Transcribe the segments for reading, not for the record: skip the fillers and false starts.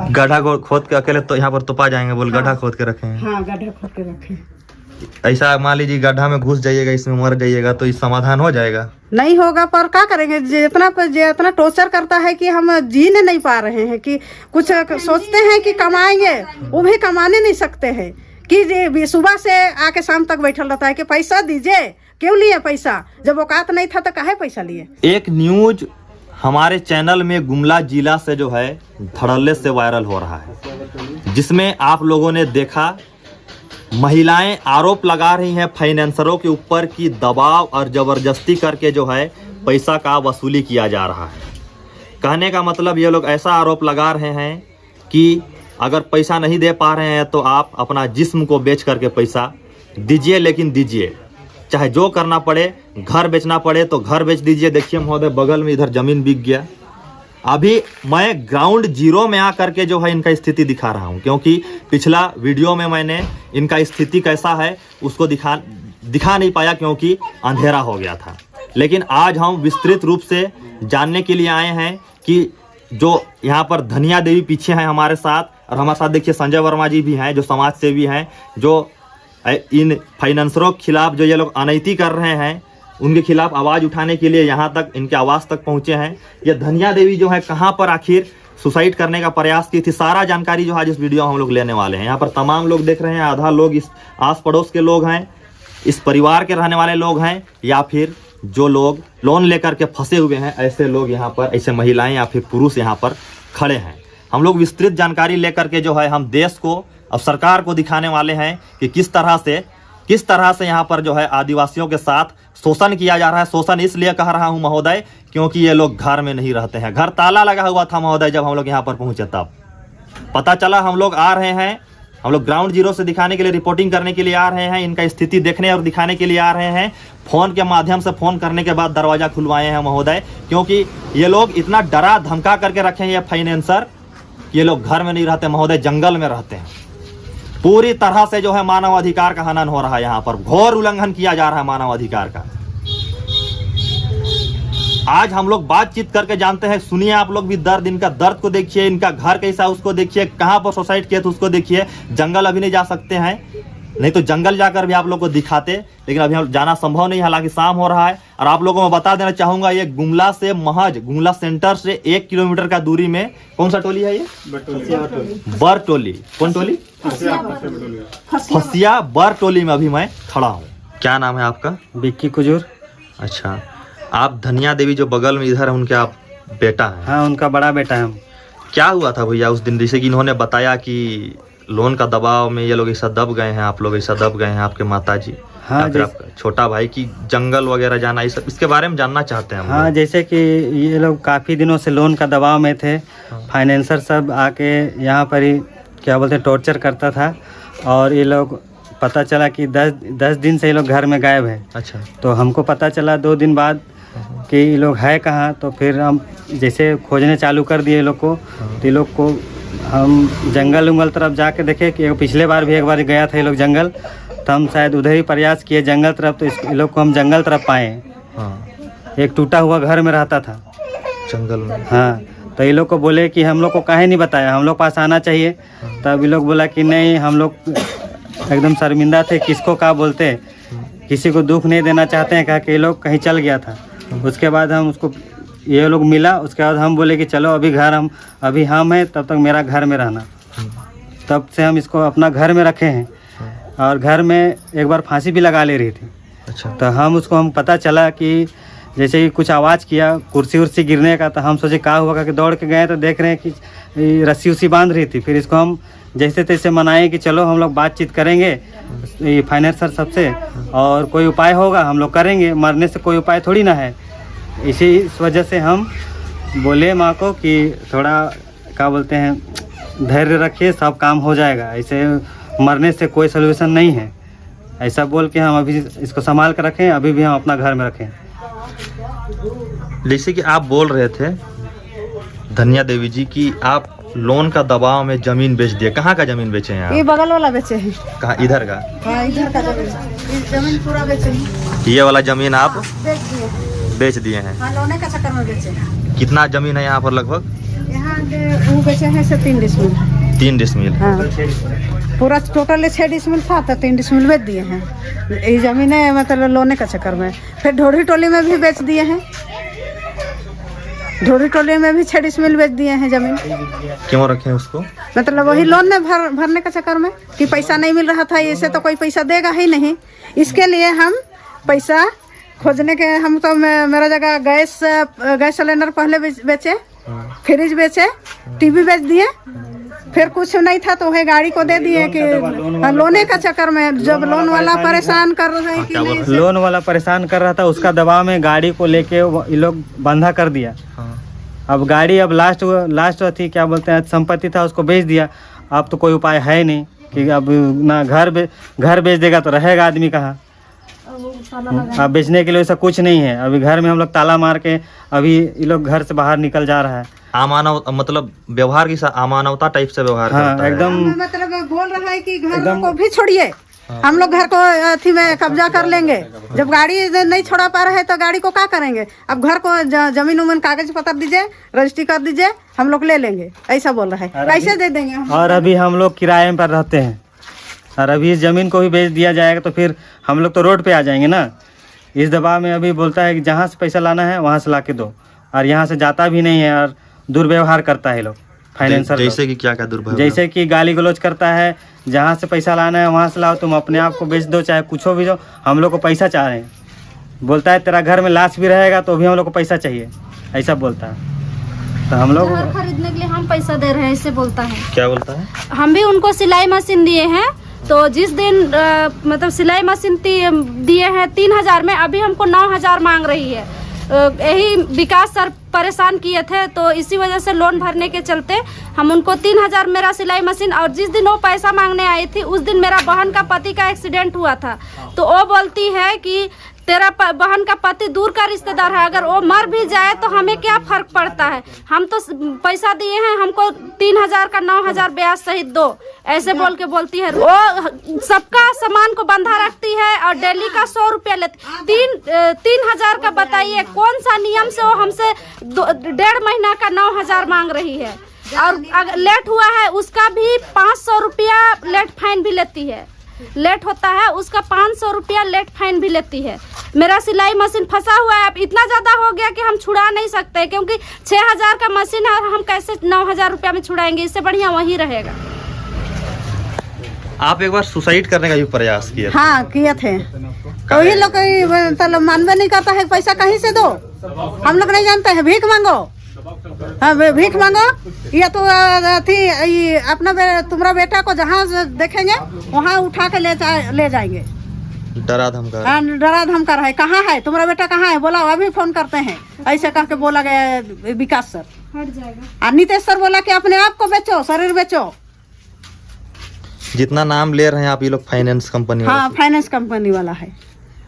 गड्ढा खोद के अकेले तो यहाँ पर तो पा जाएंगे, बोल गड्ढा खोद के रखे हैं। हाँ, गड्ढा खोद के रखे। ऐसा मान लीजिए गड्ढा में घुस जाइएगा, इसमें मर जाइएगा तो इस समाधान हो जाएगा? नहीं होगा, पर क्या करेंगे, जितना टॉर्चर करता है कि हम जीने नहीं पा रहे हैं, कि कुछ सोचते हैं कि कमाएंगे, वो भी कमाने नहीं सकते हैं, कि सुबह से आके शाम तक बैठल रहता है कि पैसा दीजिए, क्यों लिए पैसा, जब औकात नहीं था तो काहे पैसा लिए। एक न्यूज हमारे चैनल में गुमला जिला से जो है धड़ल्ले से वायरल हो रहा है, जिसमें आप लोगों ने देखा महिलाएं आरोप लगा रही हैं फाइनेंसरों के ऊपर कि दबाव और ज़बरदस्ती करके जो है पैसा का वसूली किया जा रहा है। कहने का मतलब ये लोग ऐसा आरोप लगा रहे हैं कि अगर पैसा नहीं दे पा रहे हैं तो आप अपना जिस्म को बेच करके पैसा दीजिए, लेकिन दीजिए, चाहे जो करना पड़े, घर बेचना पड़े तो घर बेच दीजिए। देखिए महोदय, बगल में इधर ज़मीन बिक गया। अभी मैं ग्राउंड जीरो में आकर के जो है इनका स्थिति दिखा रहा हूं, क्योंकि पिछला वीडियो में मैंने इनका स्थिति कैसा है उसको दिखा नहीं पाया क्योंकि अंधेरा हो गया था। लेकिन आज हम विस्तृत रूप से जानने के लिए आए हैं कि जो यहाँ पर धनिया देवी पीछे हैं हमारे साथ, और हमारे साथ देखिए संजय वर्मा जी भी हैं जो समाज सेवी हैं, जो इन फाइनेंसरों के खिलाफ जो ये लोग अनैतिक कर रहे हैं उनके खिलाफ आवाज़ उठाने के लिए यहाँ तक, इनके आवाज़ तक पहुँचे हैं। ये धनिया देवी जो है कहाँ पर आखिर सुसाइड करने का प्रयास की थी, सारा जानकारी जो आज इस वीडियो में हम लोग लेने वाले हैं। यहाँ पर तमाम लोग देख रहे हैं, आधा लोग इस आस पड़ोस के लोग हैं, इस परिवार के रहने वाले लोग हैं, या फिर जो लोग लोन लेकर के फंसे हुए हैं, ऐसे लोग यहाँ पर, ऐसे महिलाएं या फिर पुरुष यहाँ पर खड़े हैं। हम लोग विस्तृत जानकारी लेकर के जो है हम देश को और सरकार को दिखाने वाले हैं कि किस तरह से यहाँ पर जो है आदिवासियों के साथ शोषण किया जा रहा है। शोषण इसलिए कह रहा हूँ महोदय क्योंकि ये लोग घर में नहीं रहते हैं। घर ताला लगा हुआ था महोदय, जब हम लोग यहाँ पर पहुँचे तब पता चला। हम लोग आ रहे हैं, हम लोग ग्राउंड जीरो से दिखाने के लिए, रिपोर्टिंग करने के लिए आ रहे हैं, इनका स्थिति देखने और दिखाने के लिए आ रहे हैं। फ़ोन के माध्यम से फ़ोन करने के बाद दरवाज़ा खुलवाए हैं महोदय, क्योंकि ये लोग इतना डरा धमका करके रखे हैं ये फाइनेंसर, ये लोग घर में नहीं रहते महोदय, जंगल में रहते हैं। पूरी तरह से जो है मानव अधिकार का हनन हो रहा है, यहाँ पर घोर उल्लंघन किया जा रहा है मानव अधिकार का। आज हम लोग बातचीत करके जानते हैं, सुनिए आप लोग भी दर्द, इनका दर्द को देखिए, इनका घर कैसा उसको देखिए, कहाँ पर सुसाइड किया तो उसको देखिए। जंगल अभी नहीं जा सकते हैं, नहीं तो जंगल जाकर भी आप लोग को दिखाते, लेकिन अभी हम जाना संभव नहीं, हालांकि शाम हो रहा है। और आप लोगों को मैं बता देना चाहूंगा, ये गुमला से महज गुमला सेंटर से 1 किलोमीटर का दूरी में, कौन सा टोली है ये? बर टोली। कौन टोली? फसिया बर टोली में अभी मैं खड़ा हूँ। क्या नाम है आपका? बिक्की कुजूर। अच्छा, आप धनिया देवी जो बगल में इधर है उनके आप बेटा हैं? हाँ, उनका बड़ा बेटा है। क्या हुआ था भैया उस दिन, जैसे कि इन्होंने बताया कि लोन का दबाव में ये लोग ऐसा दब गए हैं, आप लोग ऐसा दब गए हैं, आपके माताजी? हाँ, आपका छोटा भाई की जंगल वगैरह जाना, ये सब इसके बारे में जानना चाहते हैं हम। हाँ, जैसे कि ये लोग काफ़ी दिनों से लोन का दबाव में थे। फाइनेंसर सब आके यहाँ पर ही क्या बोलते हैं टॉर्चर करता था, और ये लोग पता चला कि 10 दिन से ये लोग घर में गायब है। अच्छा। तो हमको पता चला 2 दिन बाद कि ये लोग है कहाँ, तो फिर हम जैसे खोजने चालू कर दिए ये लोग को। तो ये लोग को हम जंगल उंगल तरफ जाके देखे कि पिछले बार भी एक बार गया था ये लोग जंगल, तो हम शायद उधर ही प्रयास किए जंगल तरफ, तो ये लोग को हम जंगल तरफ पाए। हाँ। एक टूटा हुआ घर में रहता था जंगल में। हाँ, तो ये लोग को बोले कि हम लोग को काहे नहीं बताया, हम लोग पास आना चाहिए। तब ये लोग बोला कि नहीं, हम लोग एकदम शर्मिंदा थे, किसको क्या बोलते, किसी को दुख नहीं देना चाहते हैं, कहा कि ये लोग कहीं चल गया था। उसके बाद हम उसको, ये लोग मिला, उसके बाद हम बोले कि चलो अभी हम हैं, तब तक मेरा घर में रहना। तब से हम इसको अपना घर में रखे हैं, और घर में एक बार फांसी भी लगा ले रही थी। अच्छा। तो हम पता चला कि जैसे कि कुछ आवाज़ किया कुर्सी उर्सी गिरने का, तो हम सोचे क्या हुआ, कि दौड़ के गए तो देख रहे हैं कि रस्सी उसी बांध रही थी। फिर इसको हम जैसे तैसे मनाए कि चलो हम लोग बातचीत करेंगे फाइनेंसर सबसे, और कोई उपाय होगा हम लोग करेंगे, मरने से कोई उपाय थोड़ी ना है। इसी वजह से हम बोले माँ को कि थोड़ा क्या बोलते हैं धैर्य रखिए, सब काम हो जाएगा, ऐसे मरने से कोई सलूशन नहीं है। ऐसा बोल के हम अभी इसको संभाल कर रखें, अभी भी हम अपना घर में रखें। जैसे कि आप बोल रहे थे धनिया देवी जी की आप लोन का दबाव में जमीन बेच दिए, कहाँ का जमीन बेचे हैं आप? ये बगल वाला बेचे हैं। कहाँ? इधर का? हाँ, इधर का जमीन पूरा बेचे हैं। ये वाला जमीन आप बेच दिए? बेच दिए हैं। हाँ, लोने का चक्कर में बेचे हैं। कितना जमीन है यहाँ पर लगभग? यहाँ वो बेचे हैं से 3 डिसमिल। 3 डिसमिल। हाँ, पूरा टोटल 6 डिसमिल था तो 3 डिसमिल बेच दिए हैं। ये जमीनें मतलब लोने का चक्कर में। फिर ढोरी टोली में भी बेच दिए हैं। ढोरी टोली में भी 6 डिसमिल बेच दिए हैं जमीन। क्यों रखे हैं उसको? मतलब वही लोन में भरने का चक्कर में कि पैसा नहीं मिल रहा था, इससे तो कोई पैसा देगा ही नहीं। इसके लिए हम पैसा खोजने के, हम तो मेरा जगह गैस सिलेंडर पहले बेचे, फ्रिज बेचे, टीवी बेच दिए, फिर कुछ नहीं था तो वही गाड़ी को दे दिए कि लोने का चक्कर में। जब लोन वाला परेशान कर रहे हैं कि नहीं, लोन वाला परेशान कर रहा था, उसका दबाव में गाड़ी को लेके ये लोग बंधा कर दिया। अब गाड़ी अब लास्ट थी, क्या बोलते हैं, संपत्ति था, उसको बेच दिया। अब तो कोई उपाय है नहीं कि अब ना घर बेच देगा तो रहेगा आदमी कहाँ। अब बेचने के लिए ऐसा कुछ नहीं है। अभी घर में हम लोग ताला मार के अभी ये लोग घर से बाहर निकल जा रहा है। अमानव मतलब व्यवहार की अमानवता टाइप से व्यवहार करता है। एकदम मतलब बोल रहा है कि घर को भी छोड़िए, हम लोग घर को अथी में कब्जा कर लेंगे। जब गाड़ी नहीं छोड़ा पा रहे हैं तो गाड़ी को क्या करेंगे? अब घर को जमीन उमन कागज पत्र दीजिए, रजिस्ट्री कर दीजिए, हम लोग ले लेंगे, ऐसा बोल रहा है। कैसे दे देंगे हम? और अभी हम लोग किराए पर रहते हैं और अभी इस जमीन को भी बेच दिया जाएगा तो फिर हम लोग तो रोड पे आ जाएंगे ना। इस दबाव में अभी बोलता है कि जहाँ से पैसा लाना है वहाँ से ला के दो, और यहाँ से जाता भी नहीं है और दुर्व्यवहार करता है लोग फाइनेंसर। जैसे कि क्या दुर्व्यवहार? जैसे कि गाली गलौज करता है, जहाँ से पैसा लाना है वहाँ से लाओ, तुम अपने आप को बेच दो, चाहे कुछ भी जो, हम लोग को पैसा चाह रहे हैं। बोलता है तेरा घर में लाश भी रहेगा तो भी हम लोग को पैसा चाहिए, ऐसा बोलता है। तो हम लोग घर खरीदने के लिए हम पैसा दे रहे हैं, इससे बोलता है। क्या बोलता है? हम भी उनको सिलाई मशीन दिए हैं, तो जिस दिन मतलब सिलाई मशीन दिए हैं 3,000 में, अभी हमको 9,000 मांग रही है। यही विकास सर परेशान किए थे, तो इसी वजह से लोन भरने के चलते हम उनको 3,000 मेरा सिलाई मशीन, और जिस दिन वो पैसा मांगने आई थी उस दिन मेरा बहन का पति का एक्सीडेंट हुआ था। तो वो बोलती है कि तेरा बहन का पति दूर का रिश्तेदार है, अगर वो मर भी जाए तो हमें क्या फर्क पड़ता है, हम तो पैसा दिए हैं, हमको 3,000 का 9,000 ब्याज सहित दो, ऐसे बोल के बोलती है। वो सबका सामान को बंधा रखती है और डेली का 100 रुपया लेती। 3,000 का बताइए कौन सा नियम से वो हमसे 1.5 महीना का 9,000 मांग रही है। और अगर लेट हुआ है उसका भी 500 रुपया लेट फाइन भी लेती है। लेट होता है उसका 500 रुपया लेट फाइन भी लेती है। मेरा सिलाई मशीन फंसा हुआ है, अब इतना ज़्यादा हो गया कि हम छुड़ा नहीं सकते, क्योंकि 6,000 का मशीन है और हम कैसे 9,000 रुपया में छुड़ाएंगे? इससे बढ़िया वही रहेगा। आप एक बार सुसाइड करने का भी प्रयास किया? हाँ, किए थे। वही लोग मतलब मानवे नहीं करता है, पैसा कहीं से दो, हम लोग नहीं जानते हैं, भीख मांगो। हाँ, भीख मांगो, या तो थी अपना तुम्हारा बेटा को जहाँ देखेंगे वहाँ उठा के ले जाएंगे। डरा धमका रहा है। कहाँ है तुम्हारा बेटा, कहाँ है? बोला अभी फोन करते हैं, ऐसे कह के बोला गया विकास सर। हट जाएगा। और नीतीश सर बोला कि अपने आप को बेचो, शरीर बेचो। जितना नाम ले रहे हैं आप, ये लोग फाइनेंस कंपनी? हाँ, फाइनेंस कंपनी वाला है।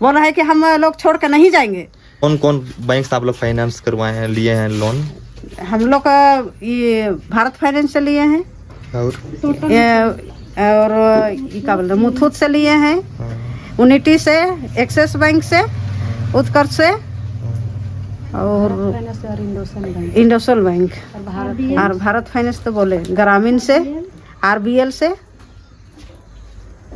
बोल रहा है कि हम लोग छोड़ के नहीं जाएंगे। कौन कौन बैंक से आप लोग फाइनेंस करवाए हैं, लिए हैं लोन? हम लोग ये भारत फाइनेंस से लिए हैं, और ये क्या बोलते हैं, मुथूट से लिए हैं, यूनिटी से, एक्सिस बैंक से, उत्कर्ष से, और इंडोसल बैंक, और भारत फाइनेंस तो बोले ग्रामीण से, RBL से,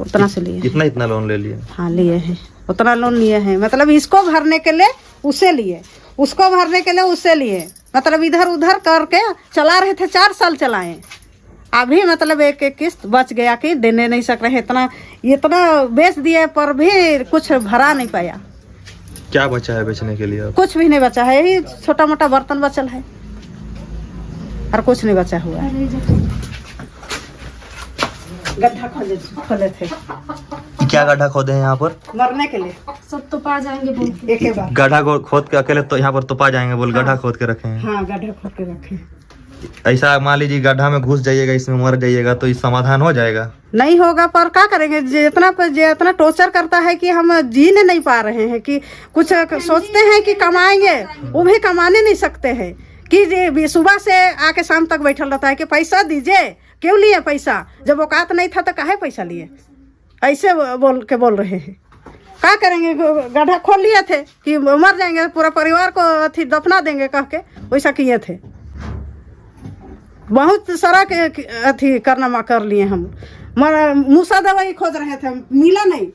उतना से लिए। इतना लोन ले लिए? हाँ, लिए हैं, उतना लोन लिए हैं। मतलब इसको भरने के लिए उसे लिए, उसको भरने के लिए उसे लिए, मतलब इधर उधर करके चला रहे थे। 4 साल चलाए, अभी मतलब एक किस्त बच गया कि देने नहीं सक रहे। इतना बेच दिए पर भी कुछ भरा नहीं पाया। क्या बचा है बेचने के लिए? कुछ भी नहीं बचा है, यही छोटा मोटा बर्तन बचल है और कुछ नहीं बचा हुआ है। गड्ढा खोले थे। क्या गड्ढा खोदे हैं यहाँ पर? मरने के लिए। सब तो पा जाएंगे बोल के। एक बार गड्ढा खोद के अकेले तो यहाँ पर तो पा जाएंगे बोल? गड्ढा खोद के रखे हैं? हाँ, गड्ढा खोद के रखे। ऐसा मान लीजिए गड्ढा में घुस जाइएगा, इसमें मर जाइएगा, तो इस समाधान हो जाएगा? नहीं होगा, पर क्या करेंगे? जितना टॉर्चर करता है कि हम जीने नहीं पा रहे हैं, कि कुछ सोचते हैं कि कमाएंगे, वो भी कमाने नहीं सकते हैं। कि सुबह से आके शाम तक बैठल रहता है कि पैसा दीजिए। क्यों लिए पैसा? जब औकात नहीं था तो काहे पैसा लिए? ऐसे बोल रहे हैं। क्या करेंगे? गड्ढा खोल लिए थे कि मर जाएंगे, पूरा परिवार को दफना देंगे कह के, वैसा किए थे। बहुत सारा अथी करनमा कर लिए हम, मगर मूसा दवाई खोज रहे थे, मिला नहीं।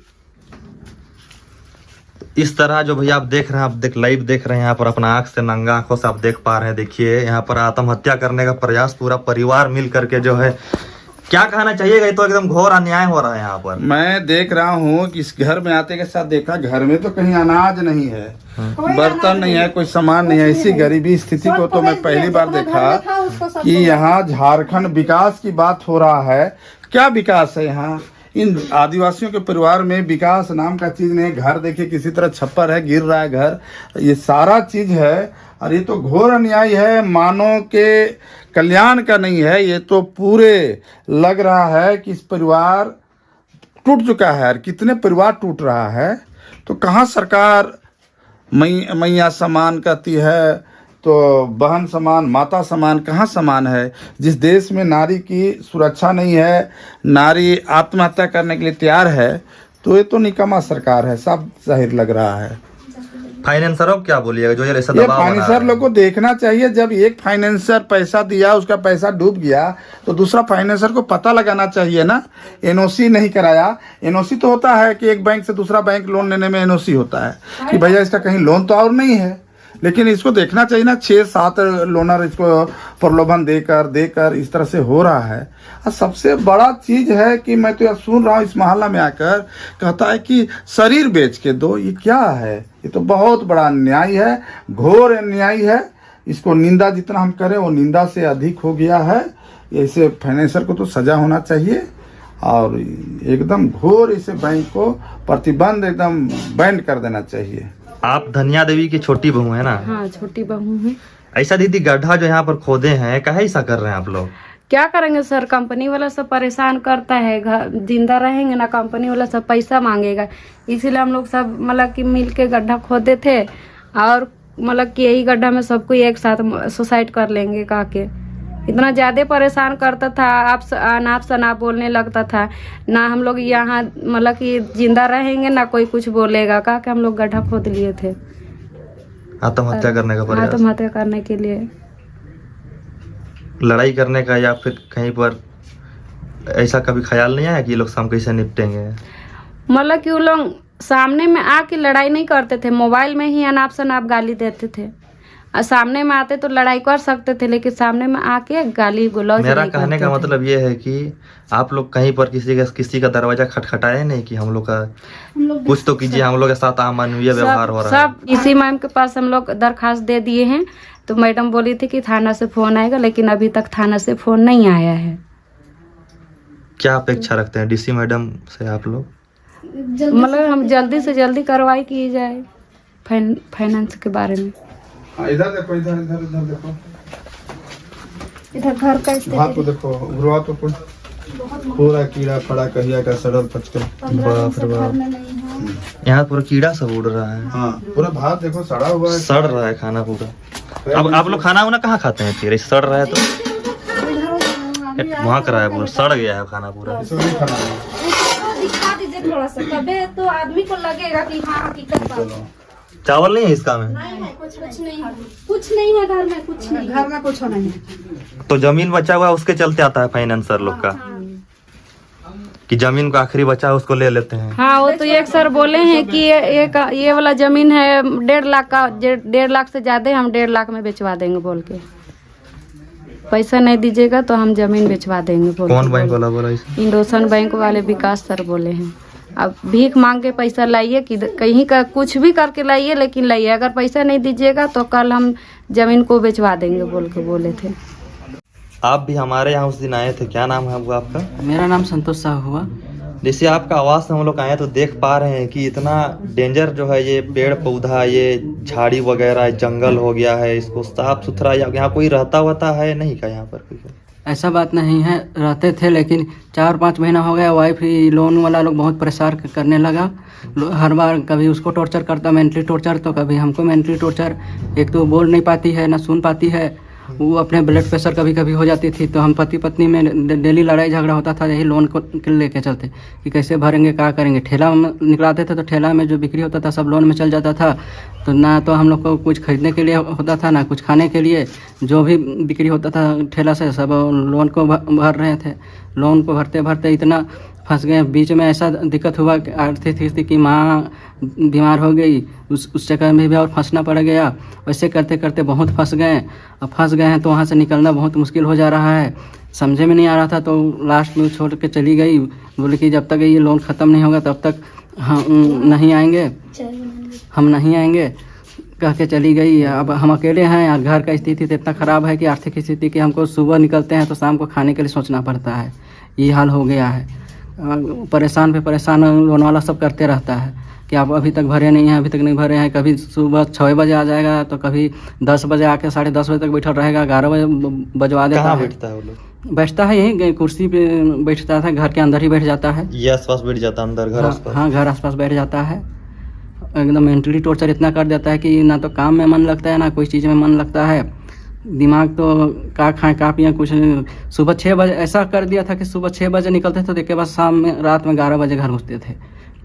इस तरह जो भैया आप देख रहे हैं, आप लाइव देख रहे हैं यहाँ पर, अपना आंख से नंगा आंखों से आप देख पा रहे हैं। देखिए यहाँ पर आत्महत्या करने का प्रयास, पूरा परिवार मिल करके जो है, क्या कहना चाहिएगा? ये तो एकदम घोर अन्याय हो रहा है यहाँ पर। मैं देख रहा हूँ कि इस घर में आते के साथ देखा, घर में तो कहीं अनाज नहीं है, बर्तन नहीं है, कोई सामान नहीं है। इसी गरीबी स्थिति को तो मैं पहली बार देखा कि यहाँ झारखंड विकास की बात हो रहा है। क्या विकास है यहाँ? इन आदिवासियों के परिवार में विकास नाम का चीज नहीं है। घर देखिए किसी तरह छप्पर है, गिर रहा है घर, ये सारा चीज है। और ये तो घोर अन्याय है, मानव के कल्याण का नहीं है। ये तो पूरे लग रहा है कि इस परिवार टूट चुका है। और कितने परिवार टूट रहा है, तो कहाँ सरकार मैया समान कहती है, तो बहन समान, माता समान, कहाँ समान है? जिस देश में नारी की सुरक्षा नहीं है, नारी आत्महत्या करने के लिए तैयार है, तो ये तो निकम्मा सरकार है, सब जाहिर लग रहा है। फाइनेंसर अब क्या बोलिएगा जो ऐसा दबाव बना रहा है? फाइनेंसर लोग को देखना चाहिए। जब एक फाइनेंसर पैसा दिया, उसका पैसा डूब गया, तो दूसरा फाइनेंसर को पता लगाना चाहिए ना। एनओसी नहीं कराया। एनओसी तो होता है कि एक बैंक से दूसरा बैंक लोन लेने में एनओसी होता है कि भैया इसका कहीं लोन तो और नहीं है, लेकिन इसको देखना चाहिए ना। 6-7 लोनर इसको प्रलोभन देकर इस तरह से हो रहा है। और सबसे बड़ा चीज है कि मैं तो यह सुन रहा हूँ इस मोहल्ला में आकर, कहता है कि शरीर बेच के दो। ये क्या है? ये तो बहुत बड़ा अन्याय है, घोर अन्याय है। इसको निंदा जितना हम करें वो निंदा से अधिक हो गया है। ऐसे फाइनेंसर को तो सजा होना चाहिए और एकदम घोर इसे बैंक को प्रतिबंध एकदम बैंड कर देना चाहिए। आप धनिया देवी की छोटी बहू है ना? हाँ, छोटी बहू है। ऐसा दीदी, गड्ढा जो यहाँ पर खोदे हैं, काहे ऐसा कर रहे हैं आप लोग? क्या करेंगे सर, कंपनी वाला सब परेशान करता है। घर जिंदा रहेंगे ना, कंपनी वाला सब पैसा मांगेगा। इसीलिए हम लोग सब मतलब कि मिल के गड्ढा खोदे थे, और मतलब कि यही गड्ढा में सबको एक साथ सुसाइड कर लेंगे कह के इतना ज़्यादा परेशान करता था। आप अनाप शनाप बोलने लगता था ना। हम लोग यहाँ मतलब कि जिंदा रहेंगे ना, कोई कुछ बोलेगा कह के हम लोग गड्ढा खोद लिए थे आत्महत्या करने का प्रयास, आत्महत्या करने के लिए, लड़ाई करने का, या फिर कहीं पर ऐसा कभी ख्याल नहीं आया कि ये लोग शाम कैसे निपटेंगे? मतलब कि वो लोग सामने में आके लड़ाई नहीं करते थे, मोबाइल में ही अनाप शनाप गाली देते थे। और सामने में आते तो लड़ाई कर सकते थे, लेकिन सामने में आके गाली गलौज। मेरा कहने का मतलब ये है कि आप लोग कहीं पर किसी का दरवाजा खटखटाए नहीं कि हम लोग का कुछ तो कीजिए, हम लोग के साथ अमानवीय व्यवहार हो रहा है। सब इसी मैम के पास हम लोग दरखास्त दे दिए हैं, तो मैडम बोली थी कि थाना से फोन आएगा, लेकिन अभी तक थाना से फोन नहीं आया है। क्या अपेक्षा रखते हैं डीसी मैडम से आप लोग? मतलब हम जल्दी से जल्दी कार्रवाई की जाए फाइनेंस के बारे में। इधर देखो, इधर देखो, इधर घर का हाथ को देखो, उगरवा तो कुछ पूरा कीड़ा पड़ा कहिया का सड़ल पचकर। बाप रे बाप, यहाँ पूरा कीड़ा सब उड़ रहा है। हाँ, पूरा भात देखो सड़ा हुआ है, सड़ रहा है खाना पूरा। अब आप लोग खाना उना कहाँ खाते हैं फिर? सड़ रहा है तो महक रहा है, पूरा सड़ गया है खाना पूरा। दिखा दीजिए थोड़ा सा, तबे तो आदमी को लगेगा कि हाँ हकीकत बात है। चावल नहीं है इसका में? नहीं, कुछ नहीं है, कुछ नहीं है घर में, कुछ नहीं, घर में कुछ नहीं है। तो जमीन बचा हुआ है, उसके चलते आता है फाइनेंसर लोग का कि जमीन का आखिरी बचा है उसको ले लेते हैं। हाँ, वो तो एक सर बोले हैं कि ये वाला जमीन है 1.5 लाख का, 1.5 लाख से ज्यादा हम 1.5 लाख में बेचवा देंगे बोल के। पैसा नहीं दीजिएगा तो हम जमीन बेचवा देंगे बोल। कौन बैंक वाला बोला? इंडोसन बैंक वाले विकास सर बोले हैं। अब भीख मांग के पैसा लाइए कि कहीं का कुछ भी करके लाइए, लेकिन लाइए। अगर पैसा नहीं दीजिएगा तो कल हम जमीन को बेचवा देंगे बोल के बोले थे। आप भी हमारे यहाँ उस दिन आए थे, क्या नाम है वो आपका? मेरा नाम संतोष साहू हुआ। जैसे आपका आवाज़ से हम लोग आए तो देख पा रहे हैं कि इतना डेंजर जो है ये पेड़ पौधा, ये झाड़ी वगैरह, जंगल हो गया है। इसको साफ सुथरा यहाँ कोई रहता है नहीं का यहाँ पर? ऐसा बात नहीं है, रहते थे, लेकिन 4-5 महीना हो गया वाइफ ही लोन वाला लोग बहुत परेशान करने लगा। हर बार कभी उसको टॉर्चर करता, मेंटली टॉर्चर, तो कभी हमको मेंटली टॉर्चर। एक तो बोल नहीं पाती है, ना सुन पाती है, वो अपने ब्लड प्रेशर कभी कभी हो जाती थी, तो हम पति पत्नी में डेली लड़ाई झगड़ा होता था यही लोन को लेके चलते कि कैसे भरेंगे, क्या करेंगे। ठेला में निकलाते थे तो ठेला में जो बिक्री होता था सब लोन में चल जाता था, तो ना तो हम लोग को कुछ खरीदने के लिए होता था ना कुछ खाने के लिए। जो भी बिक्री होता था ठेला से सब लोन को भर रहे थे। लोन को भरते भरते इतना फंस गए। बीच में ऐसा दिक्कत हुआ कि आर्थिक स्थिति की माँ बीमार हो गई, उस चक्कर में भी और फंसना पड़ गया। वैसे करते करते बहुत फंस गए। अब फंस गए हैं तो वहाँ से निकलना बहुत मुश्किल हो जा रहा है। समझे में नहीं आ रहा था तो लास्ट में छोड़ के चली गई। बोले कि जब तक ये लोन ख़त्म नहीं होगा तब तक हम नहीं आएंगे कह के चली गई। अब हम अकेले हैं, घर का स्थिति तो इतना ख़राब है कि आर्थिक स्थिति कि हमको सुबह निकलते हैं तो शाम को खाने के लिए सोचना पड़ता है। ये हाल हो गया है। परेशान पे परेशान लोन वाला सब करते रहता है कि आप अभी तक भरे नहीं हैं, अभी तक नहीं भरे हैं। कभी सुबह 6 बजे आ जाएगा तो कभी 10 बजे आके 10:30 बजे तक बैठा रहेगा, 11 बजे बजवा देता है। कहाँ बैठता है वो लोग? बैठता है यही कुर्सी पे बैठता था, घर के अंदर ही बैठ जाता है। ये आसपास बैठ जाता है अंदर घर आसपास? हाँ, घर आसपास बैठ जाता है। एकदम मेंटली टॉर्चर इतना कर देता है कि ना तो काम में मन लगता है ना कोई चीज़ में मन लगता है। दिमाग तो का खाएं का पिए कुछ। सुबह 6 बजे ऐसा कर दिया था कि सुबह 6 बजे निकलते थे तो एक के बाद शाम में रात में 11 बजे घर घुसते थे।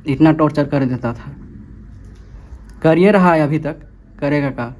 इतना टॉर्चर कर देता था। कर ये रहा है अभी तक, करेगा का।